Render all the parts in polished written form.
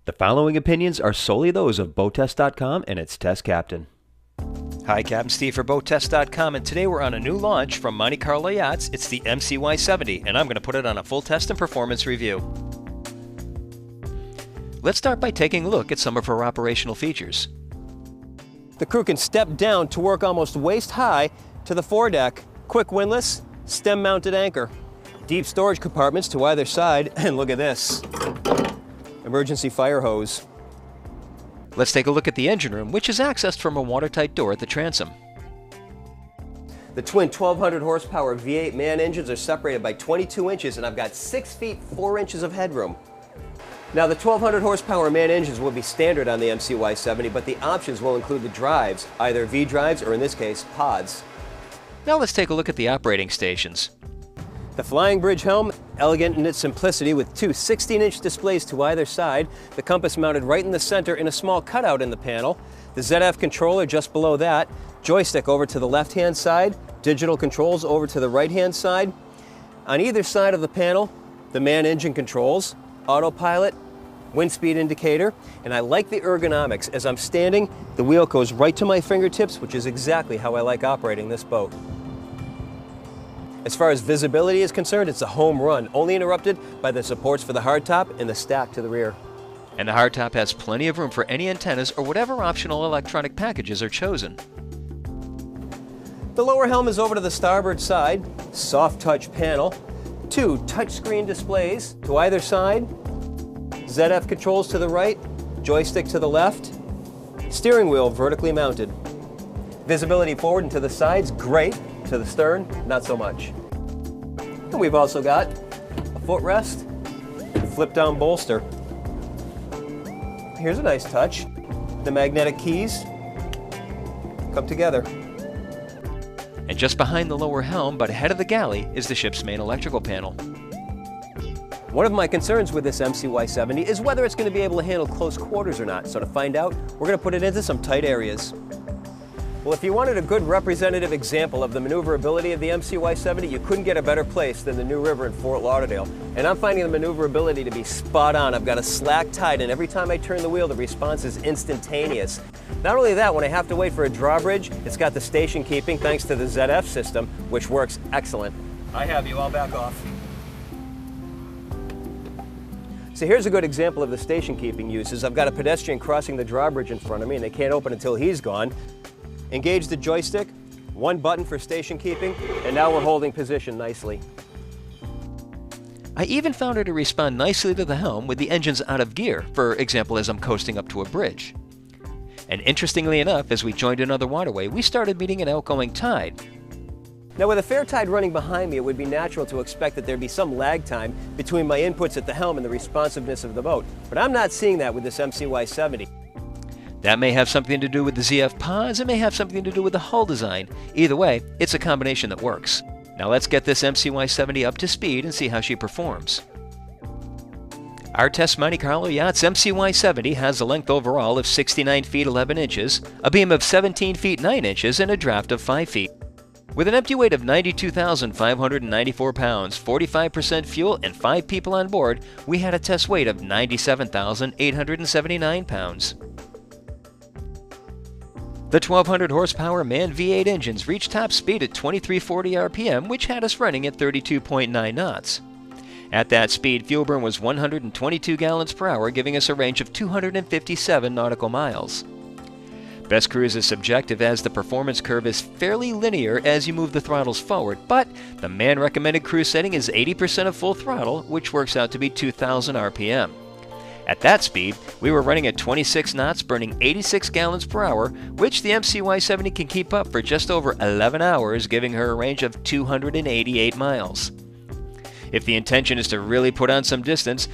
The following opinions are solely those of BoatTest.com and its test captain. Hi, Captain Steve for BoatTest.com, and today we're on a new launch from Monte Carlo Yachts. It's the MCY70, and I'm going to put it on a full test and performance review. Let's start by taking a look at some of her operational features. The crew can step down to work almost waist high to the foredeck. Quick windlass, stem-mounted anchor. Deep storage compartments to either side, and look at this. Emergency fire hose. Let's take a look at the engine room, which is accessed from a watertight door at the transom. The twin 1200 horsepower V8 MAN engines are separated by 22 inches, and I've got 6 feet 4 inches of headroom. Now, the 1200 horsepower MAN engines will be standard on the MCY70, but the options will include the drives, either V drives or in this case, pods. Now let's take a look at the operating stations. The Flying Bridge helm, elegant in its simplicity with two 16-inch displays to either side, the compass mounted right in the center in a small cutout in the panel, the ZF controller just below that, joystick over to the left-hand side, digital controls over to the right-hand side. On either side of the panel, the MAN engine controls, autopilot, wind speed indicator, and I like the ergonomics. As I'm standing, the wheel goes right to my fingertips, which is exactly how I like operating this boat. As far as visibility is concerned, it's a home run, only interrupted by the supports for the hardtop and the stack to the rear. And the hardtop has plenty of room for any antennas or whatever optional electronic packages are chosen. The lower helm is over to the starboard side, soft touch panel, two touchscreen displays to either side, ZF controls to the right, joystick to the left, steering wheel vertically mounted. Visibility forward and to the sides, great. To the stern, not so much. And we've also got a footrest and flip-down bolster. Here's a nice touch. The magnetic keys come together. And just behind the lower helm, but ahead of the galley, is the ship's main electrical panel. One of my concerns with this MCY70 is whether it's going to be able to handle close quarters or not. So to find out, we're going to put it into some tight areas. Well, if you wanted a good representative example of the maneuverability of the MCY70, you couldn't get a better place than the New River in Fort Lauderdale. And I'm finding the maneuverability to be spot on. I've got a slack tide, and every time I turn the wheel, the response is instantaneous. Not only that, when I have to wait for a drawbridge, it's got the station keeping thanks to the ZF system, which works excellent. I have you, I'll back off. So here's a good example of the station keeping uses. I've got a pedestrian crossing the drawbridge in front of me, and they can't open until he's gone. Engage the joystick, one button for station keeping, and now we're holding position nicely. I even found her to respond nicely to the helm with the engines out of gear, for example as I'm coasting up to a bridge. And interestingly enough, as we joined another waterway, we started meeting an outgoing tide. Now with a fair tide running behind me, it would be natural to expect that there'd be some lag time between my inputs at the helm and the responsiveness of the boat, but I'm not seeing that with this MCY70. That may have something to do with the ZF pods, it may have something to do with the hull design. Either way, it's a combination that works. Now let's get this MCY70 up to speed and see how she performs. Our test Monte Carlo Yachts MCY70 has a length overall of 69 feet 11 inches, a beam of 17 feet 9 inches, and a draft of 5 feet. With an empty weight of 92,594 pounds, 45% fuel, and 5 people on board, we had a test weight of 97,879 pounds. The 1200 horsepower MAN V8 engines reached top speed at 2340 RPM, which had us running at 32.9 knots. At that speed, fuel burn was 122 gallons per hour, giving us a range of 257 nautical miles. Best cruise is subjective as the performance curve is fairly linear as you move the throttles forward, but the MAN recommended cruise setting is 80% of full throttle, which works out to be 2000 RPM. At that speed, we were running at 26 knots, burning 86 gallons per hour, which the MCY70 can keep up for just over 11 hours, giving her a range of 288 miles. If the intention is to really put on some distance,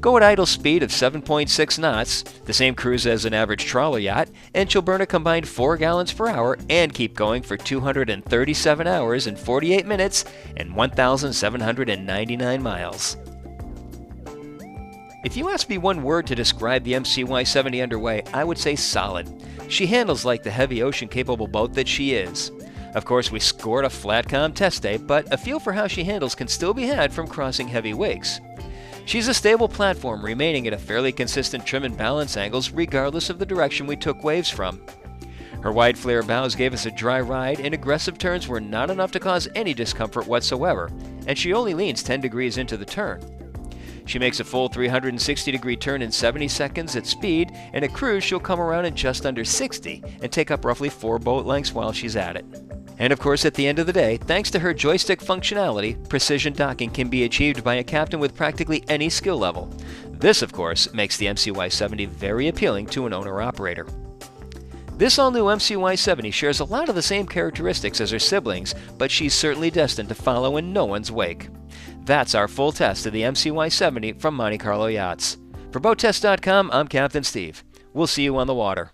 go at idle speed of 7.6 knots, the same cruise as an average trawler yacht, and she'll burn a combined 4 gallons per hour and keep going for 237 hours and 48 minutes and 1,799 miles. If you ask me one word to describe the MCY70 underway, I would say solid. She handles like the heavy ocean-capable boat that she is. Of course, we scored a flatcom test day, but a feel for how she handles can still be had from crossing heavy wakes. She's a stable platform, remaining at a fairly consistent trim and balance angles regardless of the direction we took waves from. Her wide flare bows gave us a dry ride, and aggressive turns were not enough to cause any discomfort whatsoever, and she only leans 10 degrees into the turn. She makes a full 360-degree turn in 70 seconds at speed, and at cruise she'll come around in just under 60 and take up roughly 4 boat lengths while she's at it. And of course, at the end of the day, thanks to her joystick functionality, precision docking can be achieved by a captain with practically any skill level. This, of course, makes the MCY70 very appealing to an owner-operator. This all-new MCY70 shares a lot of the same characteristics as her siblings, but she's certainly destined to follow in no one's wake. That's our full test of the MCY70 from Monte Carlo Yachts. For BoatTest.com, I'm Captain Steve. We'll see you on the water.